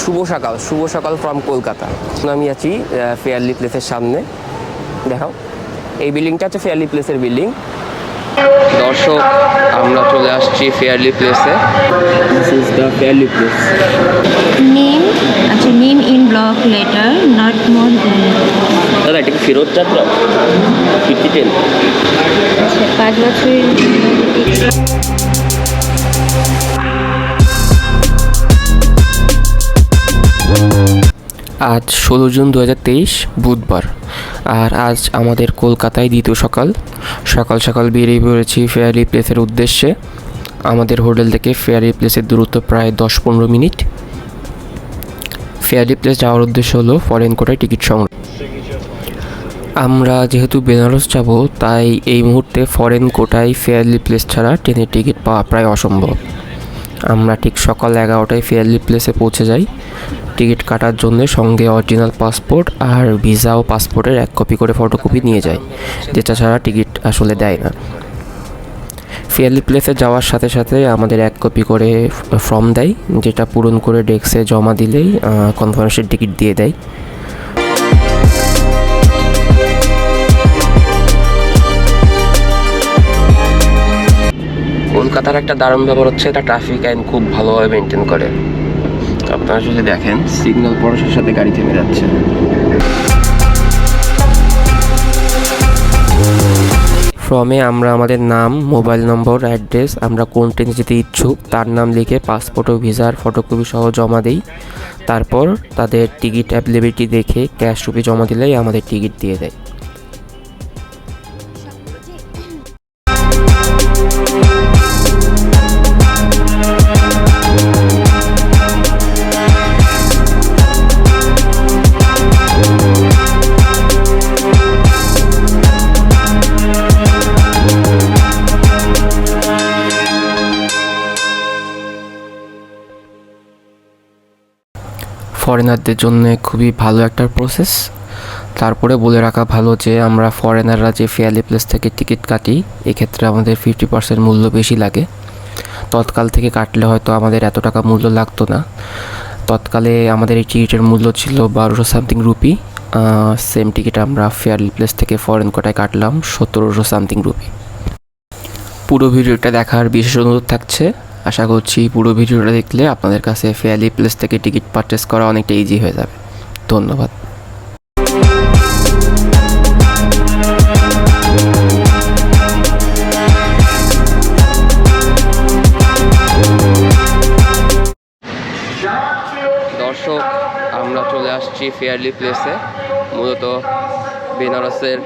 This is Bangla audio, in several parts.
শুভ সকাল ফ্রম কলকাতা। আমি আছি ফেয়ারলি প্লেসের সামনে। দেখাও, এই বিল্ডিংটা হচ্ছে ফেয়ারলি প্লেসের বিল্ডিং। দর্শক, আমরা চলে আসছি ফেয়ারলি প্লেসে। This is the fairly place. Name in block later not more than. দাদা, এটা কি ফেরত যাত্রা? 50-10 আচ্ছা, 5 বছরের। আজ 16 জুন 2023 বুধবার, আর আজ আমাদের কলকাতায় দ্বিতীয় সকাল সকাল বেরিয়ে পড়েছি ফেয়ারলি প্লেসের উদ্দেশ্যে। আমাদের হোটেল থেকে ফেয়ারলি প্লেসের দূরত্ব প্রায় 10-15 মিনিট। ফেয়ারলি প্লেস যাওয়ার উদ্দেশ্য হলো ফরেন কোটায় টিকিট সংগ্রহ। আমরা যেহেতু বেনারস যাব, তাই এই মুহূর্তে ফরেন কোটায় ফেয়ারলি প্লেস ছাড়া ট্রেনের টিকিট পাওয়া প্রায় অসম্ভব। আমরা ঠিক সকাল 11টায় ফেয়ারলি প্লেসে পৌঁছে যাই। টিকিট কাটার জন্য সঙ্গে অরিজিনাল পাসপোর্ট আর ভিসা ও পাসপোর্টের 1 কপি করে ফটোকপি নিয়ে যাই, যেটা ছাড়া টিকিট আসলে দেয় না। ফেয়ারলি প্লেসে যাওয়ার সাথে সাথে আমাদের 1 কপি করে ফর্ম দেয়, যেটা পূরণ করে ডেস্কে জমা দিলেই কনফার্মেশন টিকিট দিয়ে দেয়। কলকাতার একটা দারুণ ব্যাপার হচ্ছে, এটা ট্রাফিক আইন খুব ভালোভাবে মেনটেন করে। আপনারা যদি দেখেন, সিগন্যাল পড়ার সাথে গাড়ি থেমে যাচ্ছে। ফর্মে আমরা আমাদের নাম, মোবাইল নম্বর, অ্যাড্রেস, আমরা কোন ট্রেনে যেতে ইচ্ছুক তার নাম লিখে পাসপোর্ট ও ভিসার ফটোকপি সহ জমা দিই। তারপর তাদের টিকিট অ্যাভেলেবিলিটি দেখে ক্যাশ রুপি জমা দিলেই আমাদের টিকিট দিয়ে দেয়। ফরেনারদের জন্য খুবই ভালো একটা প্রসেস। তারপরে বলে রাখা ভালো যে আমরা ফরেনাররা যে ফেয়ারলি প্লেস থেকে টিকিট কাটি, এক্ষেত্রে আমাদের 50% মূল্য বেশি লাগে। তৎকাল থেকে কাটলে হয়তো আমাদের এত টাকা মূল্য লাগতো না। তৎকালে আমাদের এই টিকিটের মূল্য ছিল 1200 সামথিং রুপি। সেম টিকিট আমরা ফেয়ারলি প্লেস থেকে ফরেন কোটায় কাটলাম 1700 সামথিং রুপি। পুরো ভিডিওটা দেখার বিশেষ অনুরোধ থাকছে। আশা করছি পুরো ভিডিওটা দেখলে আপনাদের কাছে ফেয়ারলি প্লেস থেকে টিকিট পারচেস করা অনেকটা ইজি হয়ে যাবে। ধন্যবাদ। দর্শক, আমরা চলে আসছি ফেয়ারলি প্লেসে, মূলত বেনারসের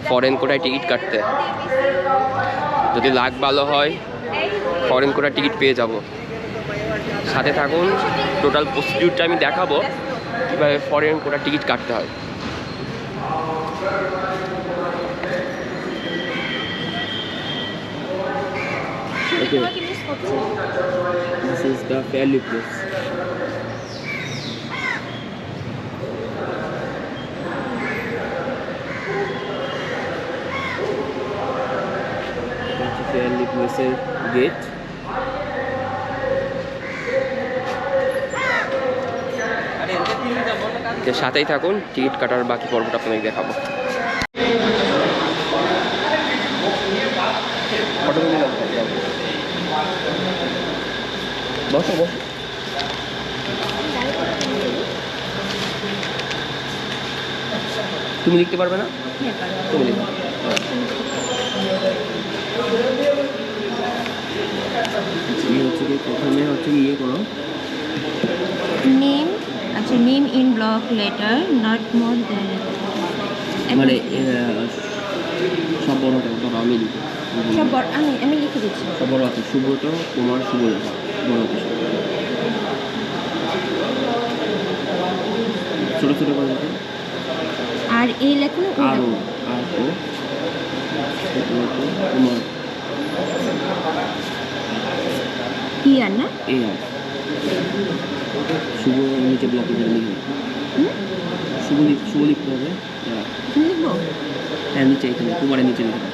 ফরেন কোটায় টিকিট কাটতে। যদি লাক ভালো হয়, ফরেন কোটার টিকিট পেয়ে যাব। সাথে থাকুন, টোটাল প্রসিডিউরটা আমি দেখাবো কীভাবে ফরেন কোটার টিকিট কাটতে হয়। Okay. This is the Fairlie place. Fairlie place gate. সাথেই থাকুন, টিকিট কাটার বাকি পর্বটা আপনাকে দেখাবো। বসো বসো। তুমি লিখতে পারবে না? তুমি লিখো। প্রথমে হচ্ছে ইয়ে করো, name in block later not more than. মানে সব বড় ধরো, আমি লিখি। সব বড়, আমি লিখে দিচ্ছি। সব বড় আছে, সুব্রত কুমার শুভলেখা, বড় আছে। ছোটো ছোটো করে লিখো। আর এই লেখুন, আর ও কুমার, কি আর না এই আর শুভ নিচে ব্লকে লিখবে। শুভ লিখতে হবে। লিখবো? হ্যাঁ, নিচে এখানে কুমারের নিচে লিখবে।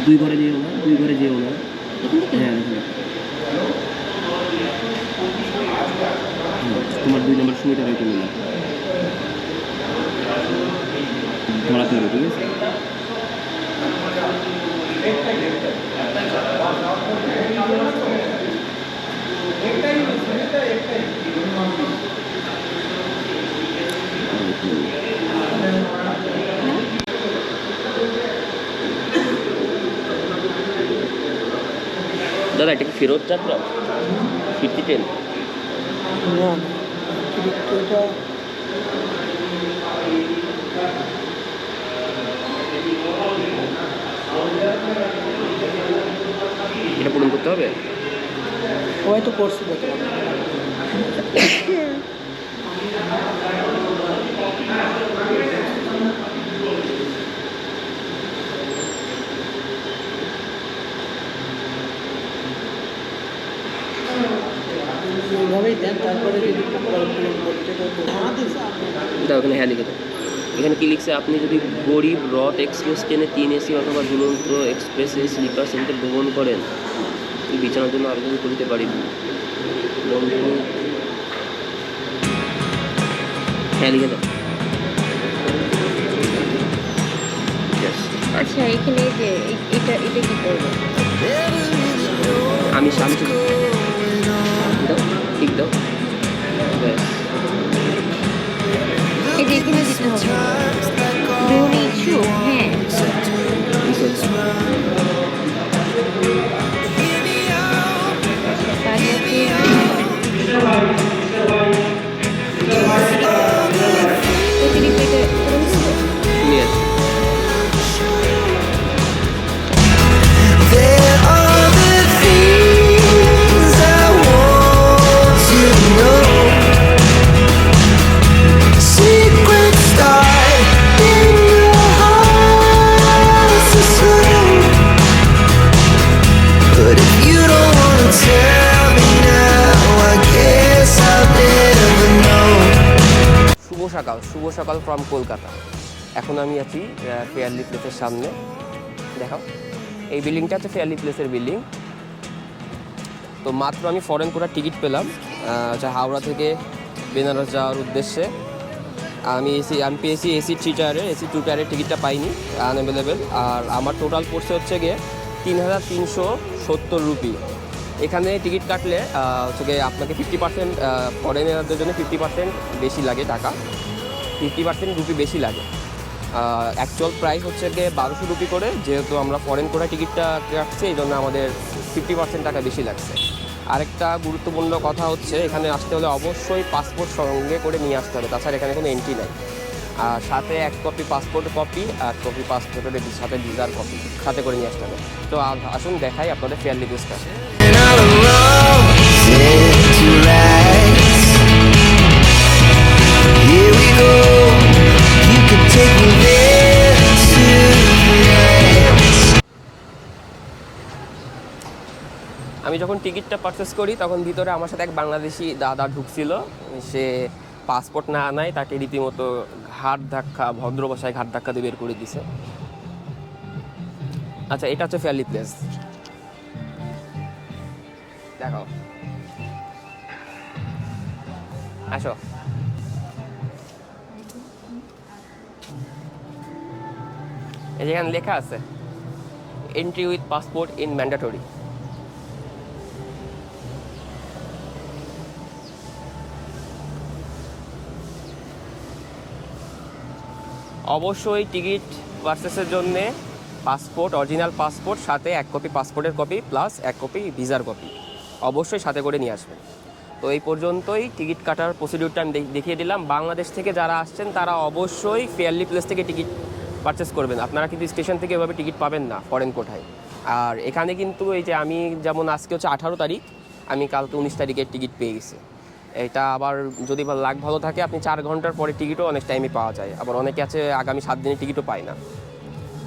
2 ঘরে যেও না, 2 ঘরে যেও না। হ্যাঁ, এখানে তোমার 2 নম্বর সুবিধা হইতে মিলা ধরাতে হবে, ঠিক আছে? দাদা এটা কি ফেরত যাত্রা 50-10? না এটা এটা পূরণ করতে হবে? সবাই তো করছে দেখো। এইভাবেই দেন, তারপরে যদি দাও এখানে হ্যাঁ লিখে দাও। এখানে কি লিখছে? আপনি যদি গরিব রথ এক্সপ্রেস ট্রেনে 3 AC অথবা দুরন্ত এক্সপ্রেসে স্লিপার সেন্টার ভ্রমণ করেন, বিছানার জন্য আবেদন করিতে পারিব। হ্যাঁ লিখে দাও। আচ্ছা এখানে যে এটা কি করবো? আমি দাও, ঠিক দাও, ব্যাস। এই যে এখানে দিতে হবে গৃহিণী ইস্যু। হ্যাঁ অতিরিক্ত এটা নিয়ে আসো। শুভ সকাল ফ্রম কলকাতা। এখন আমি আছি ফেয়ারলি প্লেসের সামনে। দেখাও, এই বিল্ডিংটা হচ্ছে ফেয়ারলি প্লেসের বিল্ডিং। তো মাত্র আমি ফরেন করার টিকিট পেলাম হাওড়া থেকে বেনারস যাওয়ার উদ্দেশ্যে। আমি পেয়েছি AC 3 টায়ারের, AC 2 টায়ারের টিকিটটা পাইনি, আনঅ্যাভেলেবেল। আর আমার টোটাল পড়ছে হচ্ছে গিয়ে 3370 রুপি। এখানে টিকিট কাটলে হচ্ছে গিয়ে আপনাকে 50% ফরেনারদের জন্য 50% বেশি লাগে টাকা, 50% রুপি বেশি লাগে। অ্যাকচুয়াল প্রাইস হচ্ছে গিয়ে 1200 রুপি করে। যেহেতু আমরা ফরেন করা টিকিটটা কাটছি, এই জন্য আমাদের 50% টাকা বেশি লাগছে। আরেকটা গুরুত্বপূর্ণ কথা হচ্ছে, এখানে আসতে হলে অবশ্যই পাসপোর্ট সঙ্গে করে নিয়ে আসতে হবে, তাছাড়া এখানে কোনো এন্ট্রি নাই। আর সাথে 1 কপি পাসপোর্টের কপি, 1 কপি পাসপোর্টের সাথে ভিসার কপি সাথে করে নিয়ে আসতে হবে। তো আসুন দেখাই আপনাদের ফেয়ারলি প্লেসটা। আমি যখন টিকিটটা পারচেস করি তখন ভিতরে আমার সাথে এক বাংলাদেশি দাদা ঢুকছিল। সে পাসপোর্ট না আনায় তাকে রীতিমতো ঘাট ধাক্কা, ভদ্র ভাষায় ঘাট ধাক্কা দিয়ে বের করে দিছে। আচ্ছা, এটা হচ্ছে ফেয়ারলি প্লেস। দেখো, আসো। এই যেখানে লেখা আছে entry with passport in mandatory. অবশ্যই টিকিট পারচেসের জন্যে পাসপোর্ট, অরিজিনাল পাসপোর্ট, সাথে 1 কপি পাসপোর্টের কপি প্লাস 1 কপি ভিসার কপি অবশ্যই সাথে করে নিয়ে আসবেন। তো এই পর্যন্তই টিকিট কাটার প্রসিডিউরটা আমি দেখিয়ে দিলাম। বাংলাদেশ থেকে যারা আসছেন তারা অবশ্যই ফেয়ারলি প্লেস থেকে টিকিট পারচেস করবেন। আপনারা কিন্তু স্টেশন থেকে এভাবে টিকিট পাবেন না ফরেন কোঠায়। আর এখানে কিন্তু এই যে আমি যেমন আজকে হচ্ছে 18 তারিখ, আমি কালকে 19 তারিখের টিকিট পেয়ে গেছি। এটা আবার যদি লাক ভালো থাকে আপনি 4 ঘন্টার পরে টিকিটও অনেক টাইমে পাওয়া যায়। আবার অনেকে আছে আগামী 7 দিনের টিকিটও পায় না।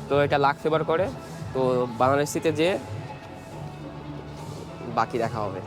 তো এটা লাক ফেভার করে। তো বাংলাদেশিতে যে বাকি দেখা হবে।